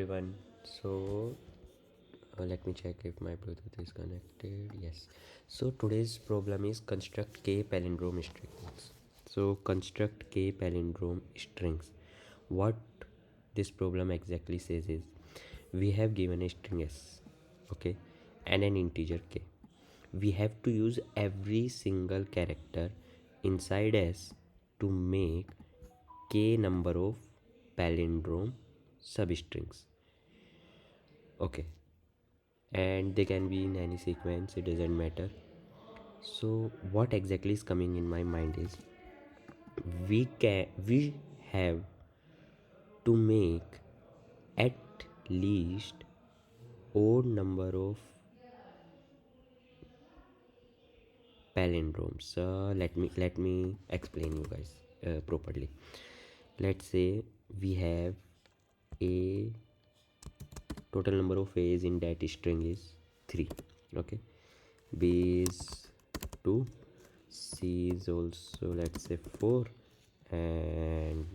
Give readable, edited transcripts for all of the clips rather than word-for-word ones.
Everyone, let me check if my Bluetooth is connected. Yes. So today's problem is construct k palindrome strings. So construct k palindrome strings. What this problem exactly says is we have given a string s, okay, and an integer k. We have to use every single character inside s to make k number of palindrome substrings, okay, and they can be in any sequence, it doesn't matter. So what exactly is coming in my mind is we have to make at least odd number of palindromes. Let me explain you guys properly. Let's say we have a total number of A's in that string is 3, okay. B is 2, C is also, let's say, 4, and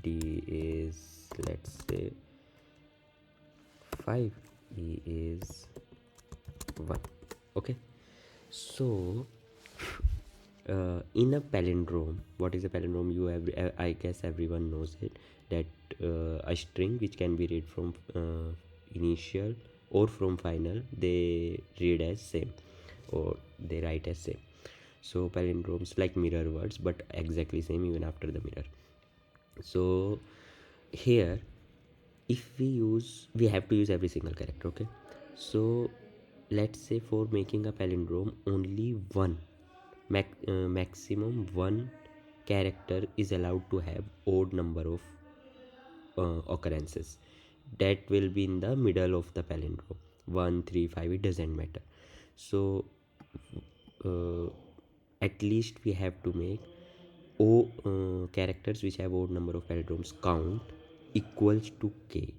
D is, let's say, 5, E is 1, okay. So in a palindrome, what is a palindrome? I guess everyone knows it, that a string which can be read from initial or from final, they read as same or they write as same. So palindromes like mirror words, but exactly same even after the mirror. So here, if we have to use every single character, okay. So let's say for making a palindrome, only one maximum one character is allowed to have odd number of occurrences that will be in the middle of the palindrome. 1, 3, 5, it doesn't matter. So uh, at least we have to make characters which have odd number of palindromes count equals to k.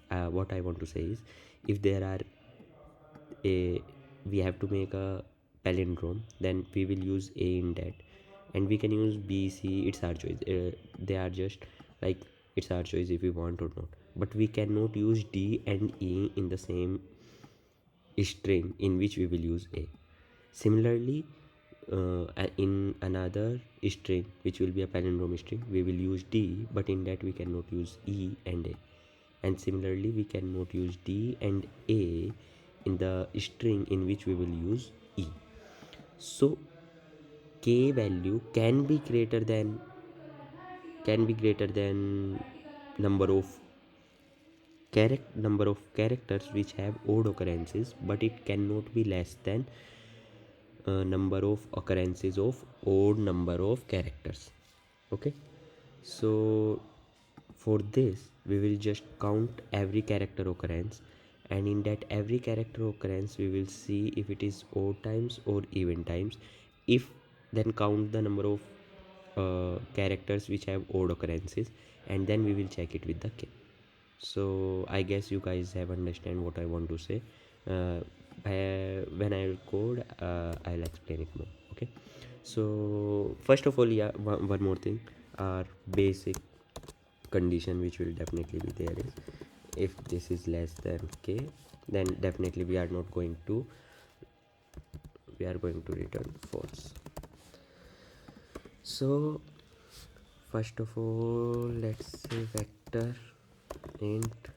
What I want to say is, if there are a we have to make a palindrome, then we will use a in that, and we can use b, c, it's our choice. They are just like, it's our choice if we want or not, but we cannot use d and e in the same string in which we will use a. Similarly, in another string which will be a palindrome string, we will use d, but in that we cannot use e and a. And similarly, we cannot use d and a in the string in which we will use e. So k value can be greater than number of characters which have odd occurrences, but it cannot be less than number of occurrences of odd number of characters, okay. So for this, we will just count every character occurrence, and in that every character occurrence we will see if it is odd times or even times. If then count the number of characters which have odd occurrences, and then we will check it with the k. So I guess you guys have understand what I want to say. When I will code, I'll explain it more, okay. So first of all, yeah, one more thing, our basic condition which will definitely be there is, if this is less than k, then definitely we are going to return false. So first of all, let's say vector int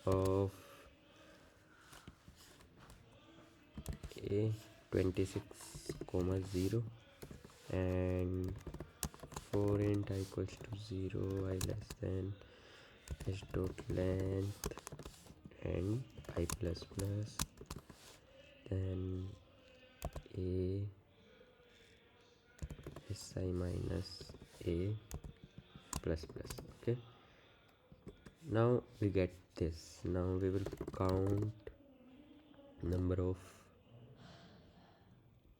of a 26,0, and for int I equals to 0, I less than h dot length and I plus plus, then a si minus a plus plus, okay. Now we get this. Now we will count number of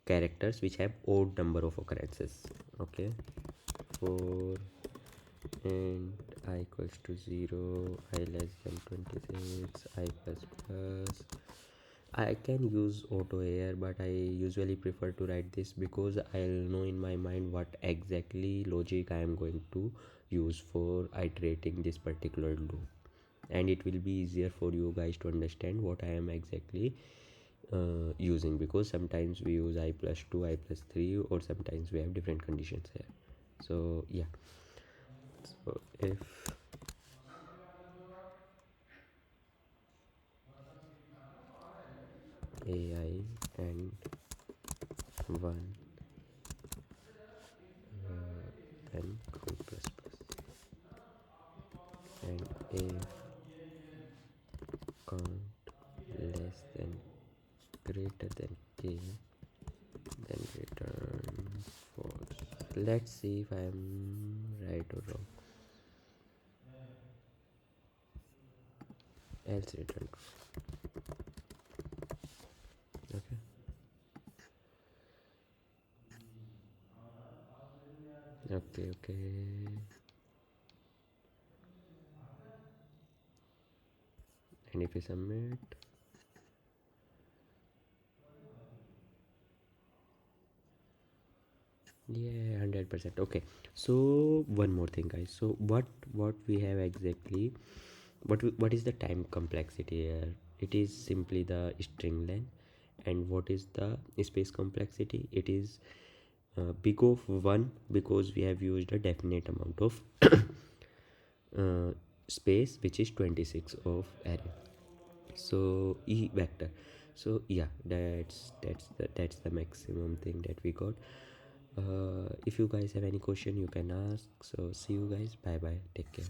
characters which have odd number of occurrences, okay. For and I equals to 0, I less than 26, I plus plus. I can use auto air, but I usually prefer to write this because I'll know in my mind what exactly logic I am going to use for iterating this particular loop. and it will be easier for you guys to understand what I am exactly using, because sometimes we use I plus 2, I plus 3, or sometimes we have different conditions here. So yeah, so if AI and 1 and count plus plus, and if count less than greater than k, then return false. Let's see if I am right or wrong. Else return true. Okay. Okay. And if we submit, yeah, 100%. Okay, so one more thing, guys. So what we have exactly, what is the time complexity here? It is simply the string length. And what is the space complexity? It is big of 1, because we have used a definite amount of uh, space, which is 26 of array. So e vector. So yeah, that's the maximum thing that we got. If you guys have any question, you can ask. So see you guys. Bye bye, take care.